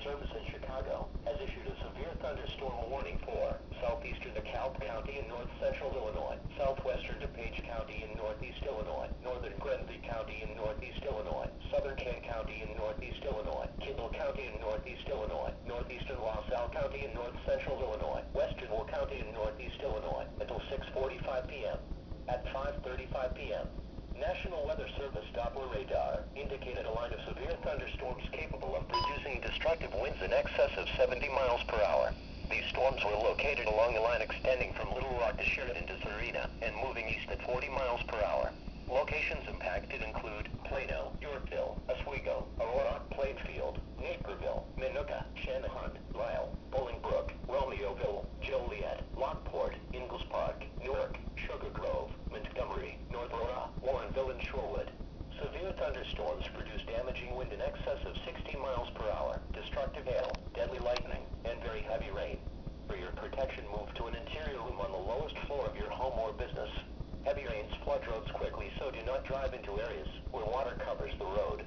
Service in Chicago has issued a severe thunderstorm warning for southeastern DeKalb County in north central Illinois, southwestern DuPage County in northeast Illinois, northern Grenville County in northeast Illinois, southern Kent County in northeast Illinois, Kindle County in northeast Illinois, northeastern LaSalle County in north central Illinois, western Will County in northeast Illinois until 6:45 p.m. At 5:35 p.m., National Weather Service Doppler radar indicated a line of severe thunderstorms capable of producing destructive winds in excess of 70 miles per hour. These storms were located along the line extending from Little Rock to Sheridan to Serena and moving east at 40 miles per hour. Locations impacted include Plano, Yorkville, Oswego, Aurora, Plainfield, Naperville, Minooka, Channahon, Lyle, Bolingbrook, Romeoville, Joliet, Lockport, Ingalls Park, Newark, Sugar Grove, Montgomery, North Aurora, Warrenville, and Shorewood. Severe thunderstorms produce damaging wind in excess of 60 miles per hour, destructive hail, deadly lightning, and very heavy rain. For your protection, move to an interior room on the lowest floor of your home or business. Heavy rains flood roads quickly, so do not drive into areas where water covers the road.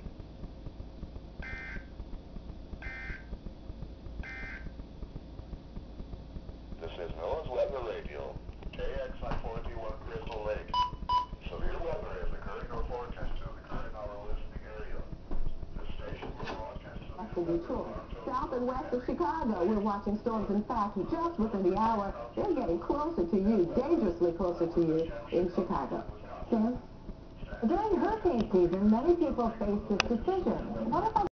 This is NOAA's Weather Radio, KX-41 Crystal Lake. Severe weather is occurring or forecasted to occur in our listening area. This station will broadcast To Detroit, south and west of Chicago. We're watching storms, in fact, just within the hour. They're getting closer to you, dangerously closer to you in Chicago. Sam? During hurricane season, many people face this decision. What if I